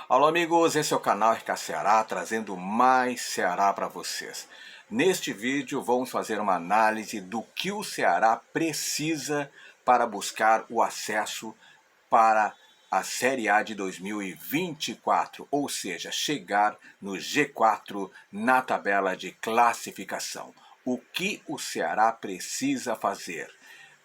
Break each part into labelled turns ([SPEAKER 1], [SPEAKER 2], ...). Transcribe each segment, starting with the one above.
[SPEAKER 1] Alô amigos, esse é o canal RK Ceará, trazendo mais Ceará para vocês. Neste vídeo vamos fazer uma análise do que o Ceará precisa para buscar o acesso para a Série A de 2024, ou seja, chegar no G4 na tabela de classificação. O que o Ceará precisa fazer?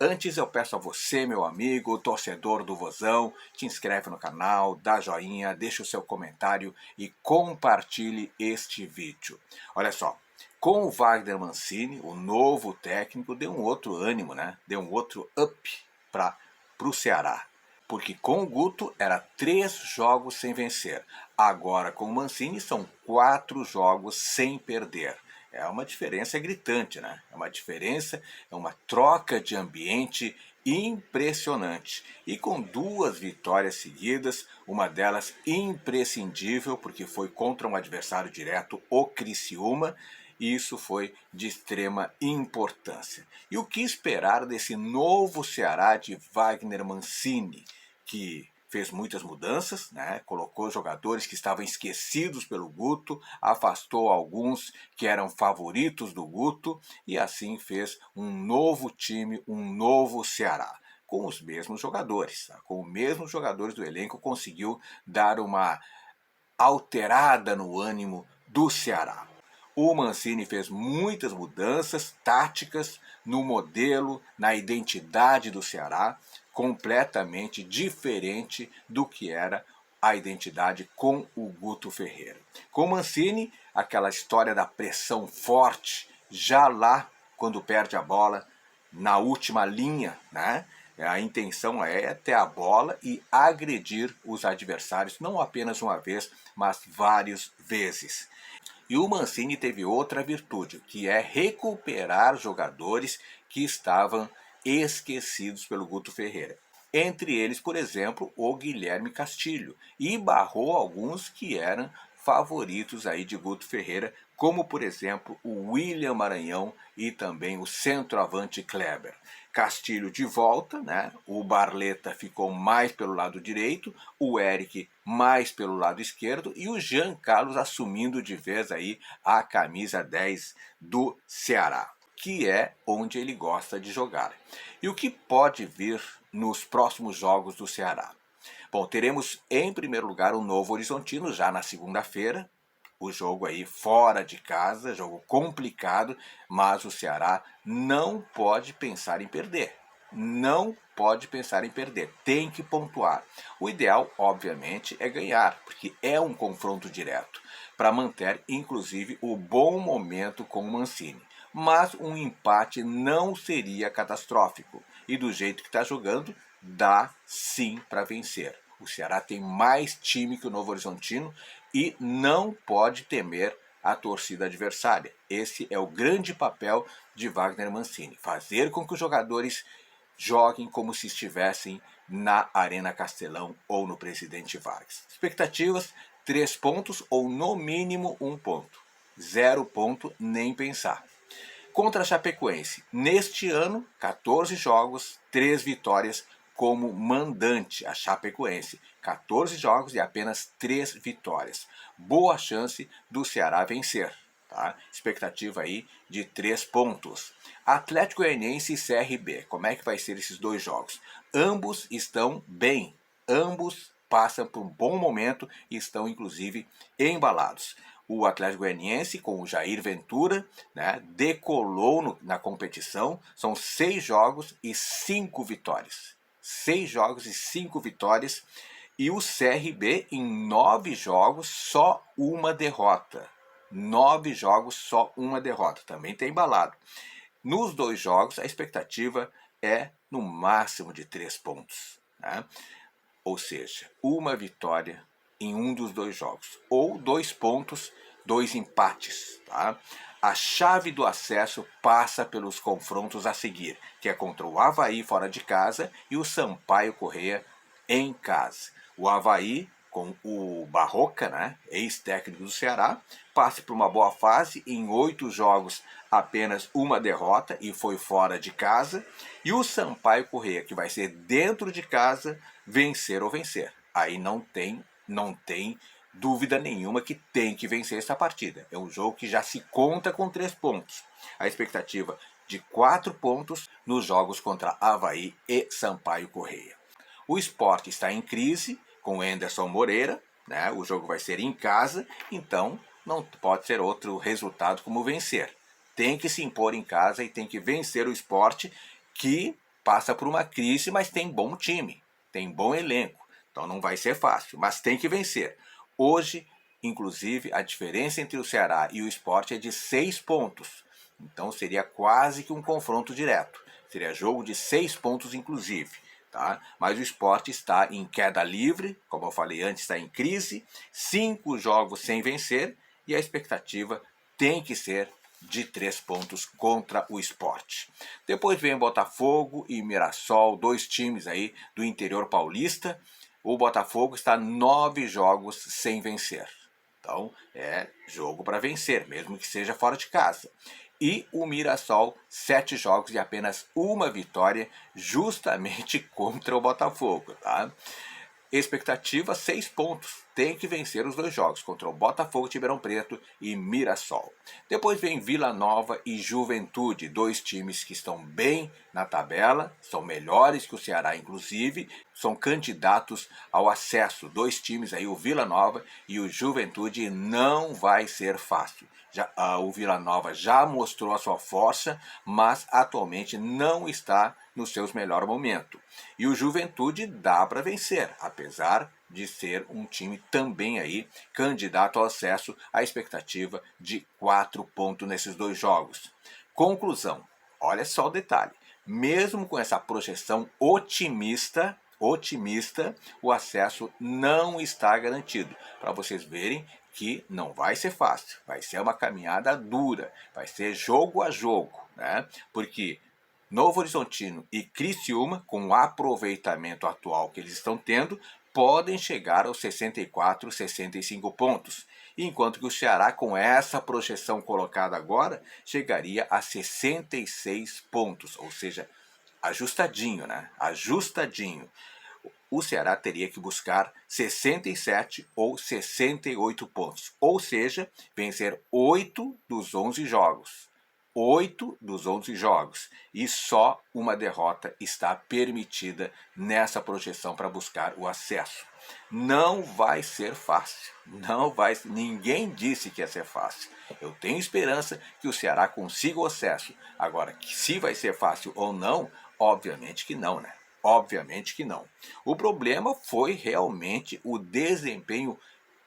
[SPEAKER 1] Antes eu peço a você, meu amigo, torcedor do Vozão, te inscreve no canal, dá joinha, deixa o seu comentário e compartilhe este vídeo. Olha só, com o Wagner Mancini, o novo técnico, deu um outro ânimo, né? Deu um outro up para o Ceará. Porque com o Guto era 3 jogos sem vencer. Agora com o Mancini são 4 jogos sem perder. É uma diferença gritante, né? É uma diferença, é uma troca de ambiente impressionante. E com 2 vitórias seguidas, uma delas imprescindível, porque foi contra um adversário direto, o Criciúma, e isso foi de extrema importância. E o que esperar desse novo Ceará de Wagner Mancini, que fez muitas mudanças, né? Colocou jogadores que estavam esquecidos pelo Guto, afastou alguns que eram favoritos do Guto e assim fez um novo time, um novo Ceará. Com os mesmos jogadores, tá? Com os mesmos jogadores do elenco, conseguiu dar uma alterada no ânimo do Ceará. O Mancini fez muitas mudanças táticas no modelo, na identidade do Ceará, completamente diferente do que era a identidade com o Guto Ferreira. Com o Mancini, aquela história da pressão forte, já lá quando perde a bola, na última linha, né? A intenção é ter a bola e agredir os adversários, não apenas uma vez, mas várias vezes. E o Mancini teve outra virtude, que é recuperar jogadores que estavam esquecidos pelo Guto Ferreira. Entre eles, por exemplo, o Guilherme Castilho. E barrou alguns que eram favoritos aí de Guto Ferreira, como por exemplo o William Maranhão e também o centroavante Kleber. Castilho de volta, né? O Barleta ficou mais pelo lado direito, o Eric mais pelo lado esquerdo e o Jean Carlos assumindo de vez aí a camisa 10 do Ceará, que é onde ele gosta de jogar. E o que pode vir nos próximos jogos do Ceará? Bom, teremos em primeiro lugar o Novo Horizontino já na segunda-feira, o jogo aí fora de casa, jogo complicado, mas o Ceará não pode pensar em perder. Não pode pensar em perder, tem que pontuar. O ideal, obviamente, é ganhar, porque é um confronto direto, para manter, inclusive, o bom momento com o Mancini. Mas um empate não seria catastrófico, e do jeito que está jogando, dá sim para vencer. O Ceará tem mais time que o Novo Horizontino e não pode temer a torcida adversária. Esse é o grande papel de Wagner Mancini, fazer com que os jogadores joguem como se estivessem na Arena Castelão ou no Presidente Vargas. Expectativas, 3 pontos ou no mínimo 1 ponto. 0 ponto, nem pensar. Contra a Chapecoense, neste ano, 14 jogos, 3 vitórias como mandante, a Chapecoense. 14 jogos e apenas 3 vitórias. Boa chance do Ceará vencer. Tá? Expectativa aí de 3 pontos. Atlético Goianiense e CRB, como é que vai ser esses 2 jogos? Ambos estão bem, ambos passam por um bom momento e estão inclusive embalados. O Atlético Goianiense, com o Jair Ventura, né, decolou na competição. São 6 jogos e 5 vitórias. 6 jogos e 5 vitórias. E o CRB, em 9 jogos, só uma derrota. 9 jogos, só uma derrota. Também tem embalado. Nos 2 jogos, a expectativa é no máximo de 3 pontos. Né? Ou seja, uma vitória em um dos 2 jogos. Ou 2 pontos, 2 empates. Tá? A chave do acesso passa pelos confrontos a seguir, que é contra o Avaí fora de casa e o Sampaio Corrêa em casa. O Avaí, com o Barroca, né, ex-técnico do Ceará, passa por uma boa fase, em 8 jogos apenas uma derrota e foi fora de casa. E o Sampaio Corrêa, que vai ser dentro de casa, vencer ou vencer. Aí não tem não tem dúvida nenhuma que tem que vencer essa partida. É um jogo que já se conta com 3 pontos. A expectativa de 4 pontos nos jogos contra Avaí e Sampaio Corrêa. O Sport está em crise com Anderson Moreira, né? O jogo vai ser em casa, então não pode ser outro resultado como vencer. Tem que se impor em casa e tem que vencer o Sport, que passa por uma crise, mas tem bom time, tem bom elenco. Então não vai ser fácil, mas tem que vencer. Hoje, inclusive, a diferença entre o Ceará e o Sport é de 6 pontos. Então seria quase que um confronto direto. Seria jogo de 6 pontos, inclusive. Tá? Mas o Sport está em queda livre, como eu falei antes, está em crise. 5 jogos sem vencer e a expectativa tem que ser de 3 pontos contra o Sport. Depois vem Botafogo e Mirassol, 2 times aí do interior paulista. O Botafogo está 9 jogos sem vencer. Então é jogo para vencer, mesmo que seja fora de casa. E o Mirassol, 7 jogos e apenas uma vitória, justamente contra o Botafogo. Tá? Expectativa 6 pontos. Tem que vencer os 2 jogos contra o Botafogo de Ribeirão Preto e Mirassol. Depois vem Vila Nova e Juventude, 2 times que estão bem na tabela, são melhores que o Ceará inclusive, são candidatos ao acesso. 2 times aí, o Vila Nova e o Juventude, não vai ser fácil. O Vila Nova já mostrou a sua força, mas atualmente não está no seu melhor momento. E o Juventude dá para vencer, apesar de ser um time também aí candidato ao acesso, à expectativa de 4 pontos nesses 2 jogos. Conclusão, olha só o detalhe, mesmo com essa projeção otimista, o acesso não está garantido. Para vocês verem que não vai ser fácil, vai ser uma caminhada dura, vai ser jogo a jogo, né? Porque Novo Horizontino e Criciúma, com o aproveitamento atual que eles estão tendo, podem chegar aos 64, 65 pontos. Enquanto que o Ceará, com essa projeção colocada agora, chegaria a 66 pontos. Ou seja, ajustadinho, né? Ajustadinho. O Ceará teria que buscar 67 ou 68 pontos. Ou seja, vencer 8 dos 11 jogos. 8 dos 11 jogos. E só uma derrota está permitida nessa projeção para buscar o acesso. Não vai ser fácil. Não vai, ninguém disse que ia ser fácil. Eu tenho esperança que o Ceará consiga o acesso. Agora, se vai ser fácil ou não, obviamente que não, né? Obviamente que não. O problema foi realmente o desempenho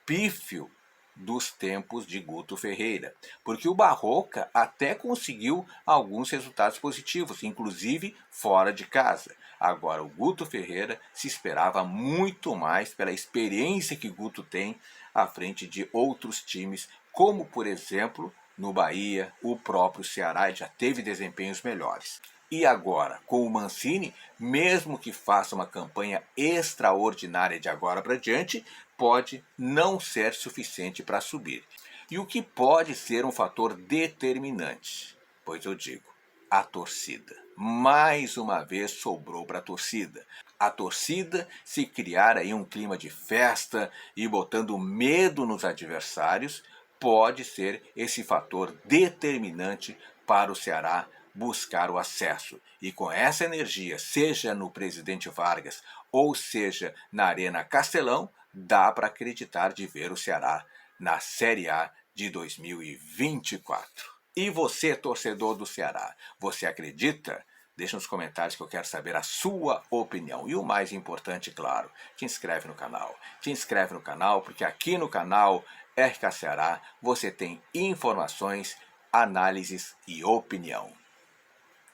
[SPEAKER 1] pífio dos tempos de Guto Ferreira, porque o Barroca até conseguiu alguns resultados positivos, inclusive fora de casa. Agora, o Guto Ferreira se esperava muito mais pela experiência que Guto tem à frente de outros times, como, por exemplo, no Bahia, o próprio Ceará já teve desempenhos melhores. E agora, com o Mancini, mesmo que faça uma campanha extraordinária de agora para diante, pode não ser suficiente para subir. E o que pode ser um fator determinante? Pois eu digo, a torcida. Mais uma vez sobrou para a torcida. A torcida, se criar aí um clima de festa e botando medo nos adversários, pode ser esse fator determinante para o Ceará buscar o acesso. E com essa energia, seja no Presidente Vargas ou seja na Arena Castelão, dá para acreditar de ver o Ceará na Série A de 2024. E você, torcedor do Ceará, você acredita? Deixa nos comentários que eu quero saber a sua opinião. E o mais importante, claro, te inscreve no canal. Te inscreve no canal, porque aqui no canal RK Ceará você tem informações, análises e opinião.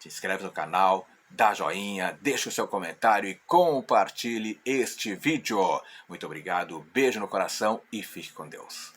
[SPEAKER 1] Se inscreve no canal, dá joinha, deixa o seu comentário e compartilhe este vídeo. Muito obrigado, beijo no coração e fique com Deus.